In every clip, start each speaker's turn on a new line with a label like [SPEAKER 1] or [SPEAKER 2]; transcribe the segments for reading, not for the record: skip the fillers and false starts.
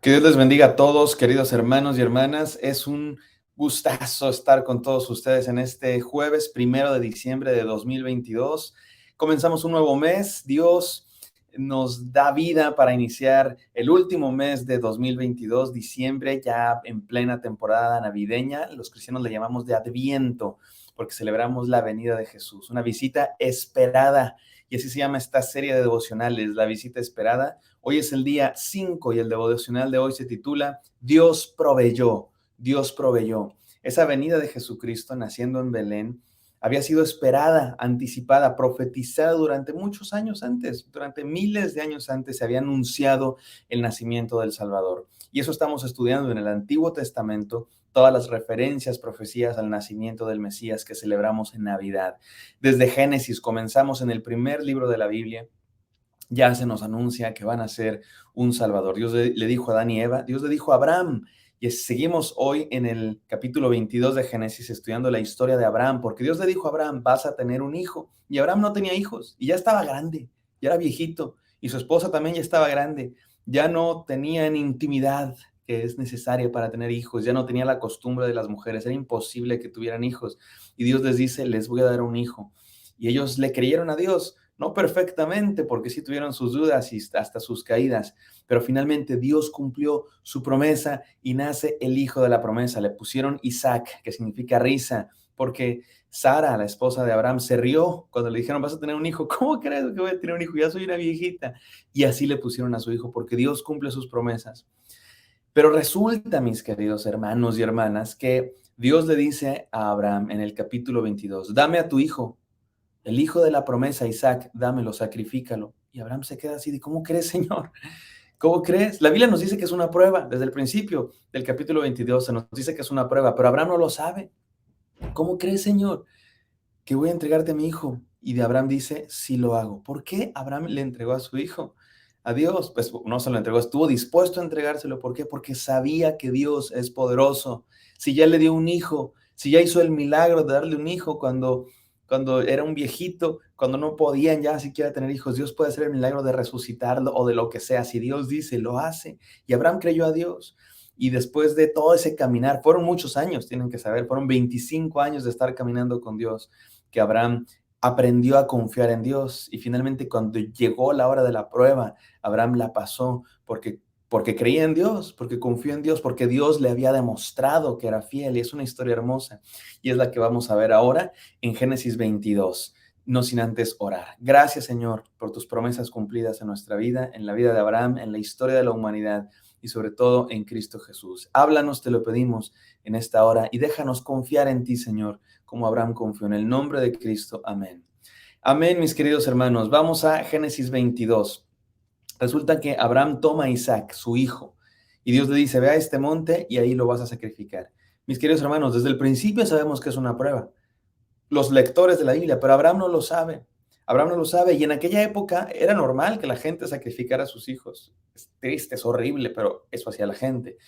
[SPEAKER 1] Que Dios les bendiga a todos, queridos hermanos y hermanas. Es un gustazo estar con todos ustedes en este jueves 1 de diciembre de 2022. Comenzamos un nuevo mes. Dios nos da vida para iniciar el último mes de 2022, diciembre, ya en plena temporada navideña. Los cristianos le llamamos de Adviento porque celebramos la venida de Jesús, una visita esperada. Y así se llama esta serie de devocionales, la visita esperada. Hoy es el día 5 y el devocional de hoy se titula Dios proveyó, Dios proveyó. Esa venida de Jesucristo naciendo en Belén había sido esperada, anticipada, profetizada durante muchos años antes, durante miles de años antes se había anunciado el nacimiento del Salvador. Y eso estamos estudiando en el Antiguo Testamento, todas las referencias, profecías al nacimiento del Mesías que celebramos en Navidad. Desde Génesis comenzamos en el primer libro de la Biblia, ya se nos anuncia que van a ser un Salvador. Dios le dijo a Adán y Eva, Dios le dijo a Abraham, y seguimos hoy en el capítulo 22 de Génesis estudiando la historia de Abraham, porque Dios le dijo a Abraham, vas a tener un hijo, y Abraham no tenía hijos, y ya estaba grande, ya era viejito, y su esposa también ya estaba grande, ya no tenían intimidad que es necesaria para tener hijos, ya no tenía la costumbre de las mujeres, era imposible que tuvieran hijos, y Dios les dice, les voy a dar un hijo, y ellos le creyeron a Dios, no perfectamente, porque sí tuvieron sus dudas y hasta sus caídas, pero finalmente Dios cumplió su promesa y nace el hijo de la promesa. Le pusieron Isaac, que significa risa, porque Sara, la esposa de Abraham, se rió cuando le dijeron, vas a tener un hijo. ¿Cómo crees que voy a tener un hijo? Ya soy una viejita. Y así le pusieron a su hijo, porque Dios cumple sus promesas. Pero resulta, mis queridos hermanos y hermanas, que Dios le dice a Abraham en el capítulo 22, dame a tu hijo, el hijo de la promesa, Isaac, dámelo, sacrifícalo. Y Abraham se queda así de, ¿cómo crees, Señor? ¿Cómo crees? La Biblia nos dice que es una prueba. Desde el principio del capítulo 22 se nos dice que es una prueba, pero Abraham no lo sabe. ¿Cómo crees, Señor, que voy a entregarte a mi hijo? Y de Abraham dice, sí lo hago. ¿Por qué Abraham le entregó a su hijo? A Dios, pues no se lo entregó, estuvo dispuesto a entregárselo. ¿Por qué? Porque sabía que Dios es poderoso. Si ya le dio un hijo, si ya hizo el milagro de darle un hijo cuando era un viejito, cuando no podían ya siquiera tener hijos, Dios puede hacer el milagro de resucitarlo o de lo que sea. Si Dios dice, lo hace. Y Abraham creyó a Dios. Y después de todo ese caminar, fueron muchos años, tienen que saber, fueron 25 años de estar caminando con Dios, que Abraham aprendió a confiar en Dios. Y finalmente cuando llegó la hora de la prueba, Abraham la pasó porque creía en Dios, porque confió en Dios, porque Dios le había demostrado que era fiel. Y es una historia hermosa. Y es la que vamos a ver ahora en Génesis 22. No sin antes orar. Gracias, Señor, por tus promesas cumplidas en nuestra vida, en la vida de Abraham, en la historia de la humanidad y sobre todo en Cristo Jesús. Háblanos, te lo pedimos en esta hora y déjanos confiar en ti, Señor, como Abraham confió en el nombre de Cristo. Amén. Amén, mis queridos hermanos. Vamos a Génesis 22. Resulta que Abraham toma a Isaac, su hijo, y Dios le dice, ve a este monte y ahí lo vas a sacrificar. Mis queridos hermanos, desde el principio sabemos que es una prueba. Los lectores de la Biblia, pero Abraham no lo sabe. Abraham no lo sabe y en aquella época era normal que la gente sacrificara a sus hijos. Es triste, es horrible, pero eso hacía la gente.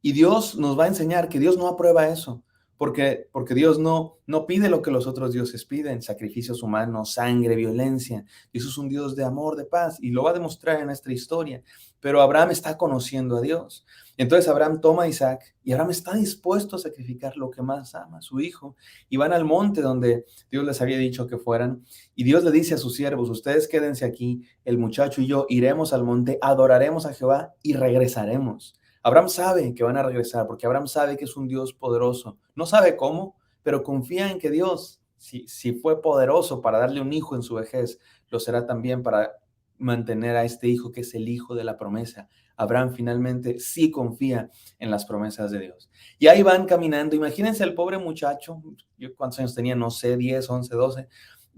[SPEAKER 1] Y Dios nos va a enseñar que Dios no aprueba eso, porque Dios no pide lo que los otros dioses piden, sacrificios humanos, sangre, violencia. Dios es un Dios de amor, de paz, y lo va a demostrar en nuestra historia. Pero Abraham está conociendo a Dios. Entonces Abraham toma a Isaac y Abraham está dispuesto a sacrificar lo que más ama, su hijo, y van al monte donde Dios les había dicho que fueran. Y Dios le dice a sus siervos, ustedes quédense aquí, el muchacho y yo iremos al monte, adoraremos a Jehová y regresaremos. Abraham sabe que van a regresar porque Abraham sabe que es un Dios poderoso. No sabe cómo, pero confía en que Dios, si fue poderoso para darle un hijo en su vejez, lo será también para mantener a este hijo que es el hijo de la promesa. Abraham finalmente sí confía en las promesas de Dios. Y ahí van caminando. Imagínense al pobre muchacho, yo cuántos años tenía, no sé, 10, 11, 12.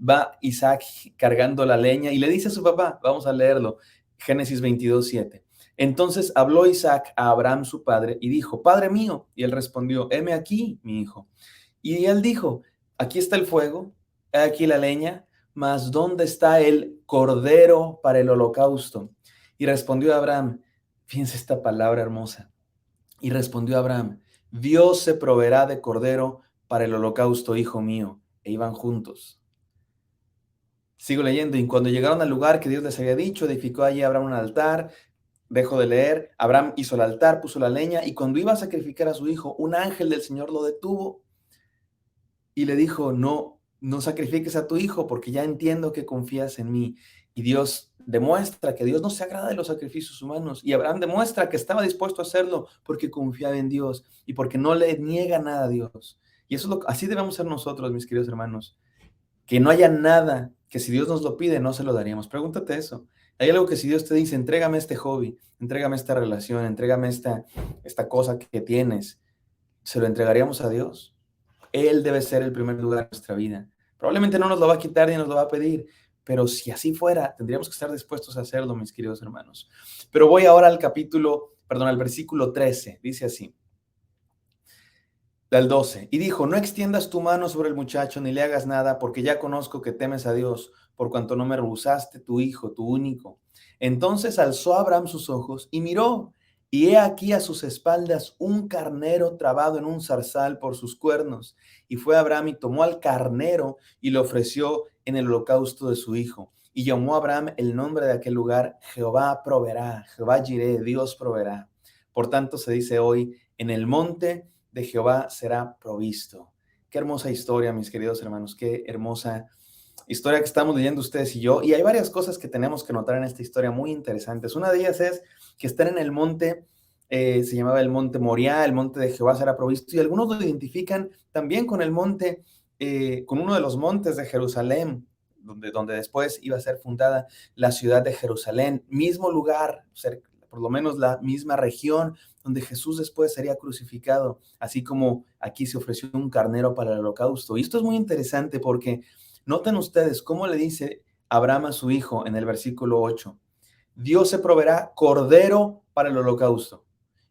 [SPEAKER 1] Va Isaac cargando la leña y le dice a su papá, vamos a leerlo, Génesis 22:7. Entonces habló Isaac a Abraham su padre y dijo, Padre mío. Y él respondió, heme aquí, mi hijo. Y él dijo, aquí está el fuego, he aquí la leña, mas ¿dónde está el cordero para el holocausto? Y respondió Abraham, fíjense esta palabra hermosa. Y respondió Abraham, Dios se proveerá de cordero para el holocausto, hijo mío. E iban juntos. Sigo leyendo, y cuando llegaron al lugar que Dios les había dicho, edificó allí Abraham un altar, dejo de leer. Abraham hizo el altar, puso la leña, y cuando iba a sacrificar a su hijo, un ángel del Señor lo detuvo y le dijo, no, no sacrifiques a tu hijo porque ya entiendo que confías en mí. Y Dios demuestra que Dios no se agrada de los sacrificios humanos. Y Abraham demuestra que estaba dispuesto a hacerlo porque confiaba en Dios y porque no le niega nada a Dios. Y eso es así debemos ser nosotros, mis queridos hermanos. Que no haya nada que si Dios nos lo pide, no se lo daríamos. Pregúntate eso. Hay algo que si Dios te dice, entrégame este hobby, entrégame esta relación, entrégame esta cosa que tienes, ¿se lo entregaríamos a Dios? Él debe ser el primer lugar de nuestra vida. Probablemente no nos lo va a quitar ni nos lo va a pedir, pero si así fuera, tendríamos que estar dispuestos a hacerlo, mis queridos hermanos. Pero voy ahora al versículo 13. Dice así, del 12. Y dijo, no extiendas tu mano sobre el muchacho ni le hagas nada, porque ya conozco que temes a Dios, por cuanto no me rehusaste tu hijo, tu único. Entonces alzó Abraham sus ojos y miró, y he aquí a sus espaldas un carnero trabado en un zarzal por sus cuernos. Y fue Abraham y tomó al carnero y lo ofreció en el holocausto de su hijo. Y llamó a Abraham el nombre de aquel lugar, Jehová proveerá, Jehová Jireh, Dios proveerá. Por tanto se dice hoy, en el monte de Jehová será provisto. Qué hermosa historia, mis queridos hermanos, qué hermosa historia que estamos leyendo ustedes y yo. Y hay varias cosas que tenemos que notar en esta historia muy interesantes. Una de ellas es que están en el monte, se llamaba el monte Moriah, el monte de Jehová será provisto, y algunos lo identifican también con el monte, con uno de los montes de Jerusalén, donde después iba a ser fundada la ciudad de Jerusalén, mismo lugar, por lo menos la misma región donde Jesús después sería crucificado, así como aquí se ofreció un carnero para el holocausto. Y esto es muy interesante porque noten ustedes cómo le dice Abraham a su hijo en el versículo 8, Dios se proveerá cordero para el holocausto.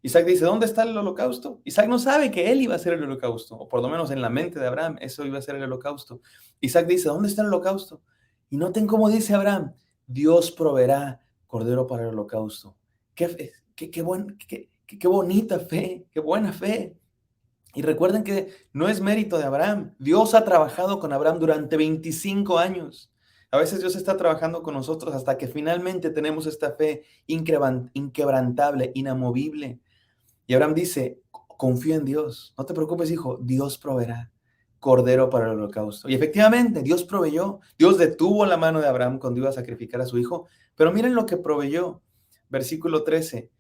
[SPEAKER 1] Isaac dice, ¿dónde está el holocausto? Isaac no sabe que él iba a ser el holocausto, o por lo menos en la mente de Abraham, eso iba a ser el holocausto. Isaac dice, ¿dónde está el holocausto? Y noten cómo dice Abraham, Dios proveerá cordero para el holocausto. Qué bonita fe, qué buena fe. Y recuerden que no es mérito de Abraham. Dios ha trabajado con Abraham durante 25 años. A veces Dios está trabajando con nosotros hasta que finalmente tenemos esta fe inquebrantable, inamovible. Y Abraham dice, confío en Dios. No te preocupes, hijo, Dios proveerá cordero para el holocausto. Y efectivamente, Dios proveyó. Dios detuvo la mano de Abraham cuando iba a sacrificar a su hijo. Pero miren lo que proveyó. Versículo 13.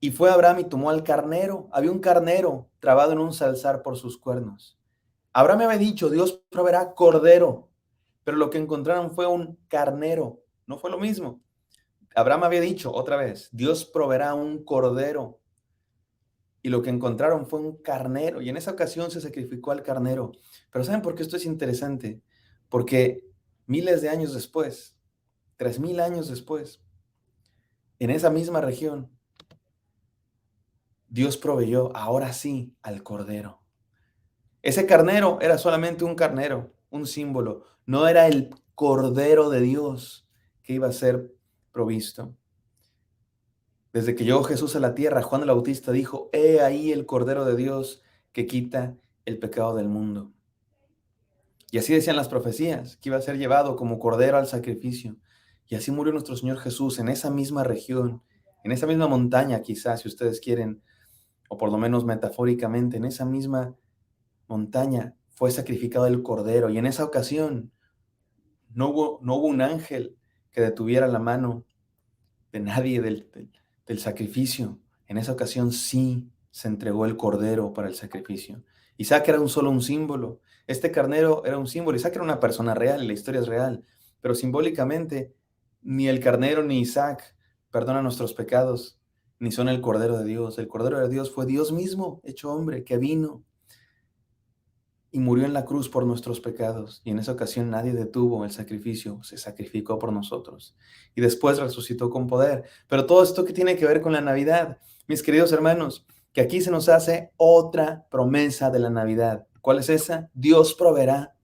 [SPEAKER 1] Y fue Abraham y tomó al carnero. Había un carnero trabado en un salzar por sus cuernos. Abraham había dicho, Dios proveerá cordero, pero lo que encontraron fue un carnero. No fue lo mismo. Abraham había dicho otra vez, Dios proveerá un cordero. Y lo que encontraron fue un carnero. Y en esa ocasión se sacrificó al carnero. Pero ¿saben por qué esto es interesante? Porque miles de años después, 3000 años después, en esa misma región, Dios proveyó ahora sí al cordero. Ese carnero era solamente un carnero, un símbolo. No era el cordero de Dios que iba a ser provisto. Desde que llegó Jesús a la tierra, Juan el Bautista dijo, he ahí el cordero de Dios que quita el pecado del mundo. Y así decían las profecías, que iba a ser llevado como cordero al sacrificio. Y así murió nuestro Señor Jesús en esa misma región, en esa misma montaña quizás, si ustedes quieren, o por lo menos metafóricamente, en esa misma montaña fue sacrificado el cordero. Y en esa ocasión no hubo un ángel que detuviera la mano de nadie del sacrificio. En esa ocasión sí se entregó el cordero para el sacrificio. Isaac era solo un símbolo. Este carnero era un símbolo. Isaac era una persona real y la historia es real. Pero simbólicamente, ni el carnero ni Isaac perdonan nuestros pecados, ni son el cordero de Dios. El cordero de Dios fue Dios mismo, hecho hombre, que vino y murió en la cruz por nuestros pecados. Y en esa ocasión nadie detuvo el sacrificio, se sacrificó por nosotros. Y después resucitó con poder. Pero todo esto que tiene que ver con la Navidad, mis queridos hermanos, que aquí se nos hace otra promesa de la Navidad. ¿Cuál es esa? Dios proveerá.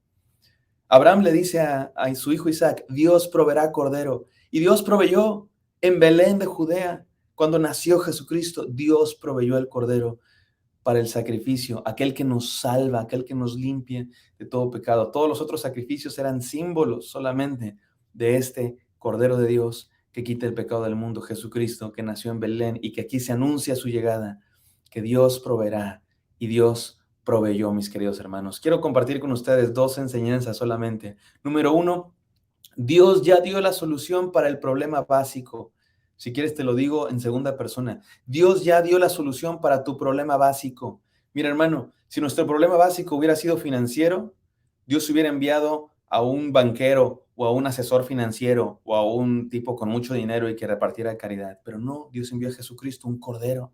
[SPEAKER 1] Abraham le dice a su hijo Isaac, Dios proveerá cordero. Y Dios proveyó en Belén de Judea. Cuando nació Jesucristo, Dios proveyó el cordero para el sacrificio, aquel que nos salva, aquel que nos limpia de todo pecado. Todos los otros sacrificios eran símbolos solamente de este Cordero de Dios que quita el pecado del mundo, Jesucristo, que nació en Belén y que aquí se anuncia su llegada, que Dios proveerá y Dios proveyó, mis queridos hermanos. Quiero compartir con ustedes dos enseñanzas solamente. Número uno, Dios ya dio la solución para el problema básico. Si quieres te lo digo en segunda persona. Dios ya dio la solución para tu problema básico. Mira, hermano, si nuestro problema básico hubiera sido financiero, Dios hubiera enviado a un banquero o a un asesor financiero o a un tipo con mucho dinero y que repartiera caridad. Pero no, Dios envió a Jesucristo, un cordero.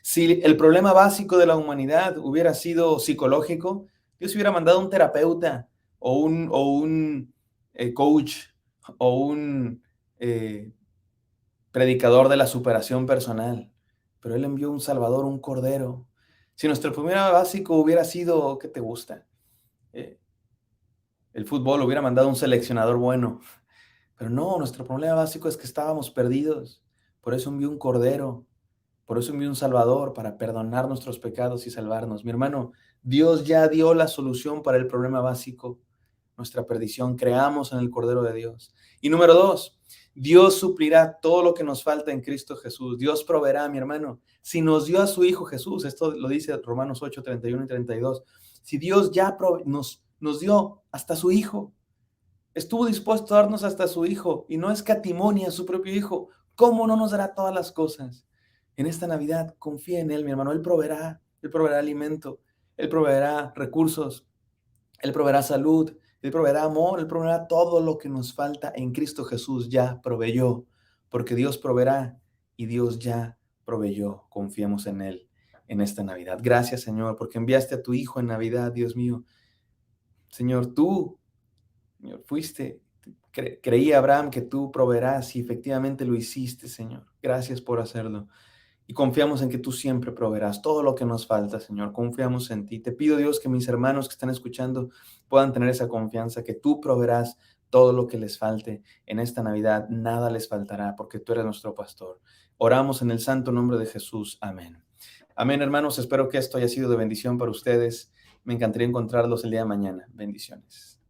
[SPEAKER 1] Si el problema básico de la humanidad hubiera sido psicológico, Dios hubiera mandado un terapeuta o un coach o un eh, predicador de la superación personal. Pero Él envió un Salvador, un Cordero. Si nuestro problema básico hubiera sido, ¿qué te gusta? Eh, el fútbol hubiera mandado un seleccionador bueno. Pero no, nuestro problema básico es que estábamos perdidos. Por eso envió un Cordero. Por eso envió un Salvador para perdonar nuestros pecados y salvarnos. Mi hermano, Dios ya dio la solución para el problema básico, nuestra perdición. Creamos en el Cordero de Dios. Y número dos, Dios suplirá todo lo que nos falta en Cristo Jesús. Dios proveerá, mi hermano. Si nos dio a su Hijo Jesús, esto lo dice Romanos 8, 31 y 32. Si Dios ya nos dio hasta su Hijo, estuvo dispuesto a darnos hasta su Hijo y no escatimó ni a su propio Hijo, ¿cómo no nos dará todas las cosas? En esta Navidad, confía en Él, mi hermano. Él proveerá alimento, Él proveerá recursos, Él proveerá salud, Él proveerá amor, Él proveerá todo lo que nos falta en Cristo Jesús. Ya proveyó, porque Dios proveerá y Dios ya proveyó. Confiemos en Él en esta Navidad. Gracias, Señor, porque enviaste a tu Hijo en Navidad, Dios mío. Señor, tú Señor, creí Abraham que tú proveerás y efectivamente lo hiciste, Señor. Gracias por hacerlo. Y confiamos en que tú siempre proveerás todo lo que nos falta, Señor. Confiamos en ti. Te pido, Dios, que mis hermanos que están escuchando puedan tener esa confianza, que tú proveerás todo lo que les falte en esta Navidad. Nada les faltará porque tú eres nuestro pastor. Oramos en el santo nombre de Jesús. Amén. Amén, hermanos. Espero que esto haya sido de bendición para ustedes. Me encantaría encontrarlos el día de mañana. Bendiciones.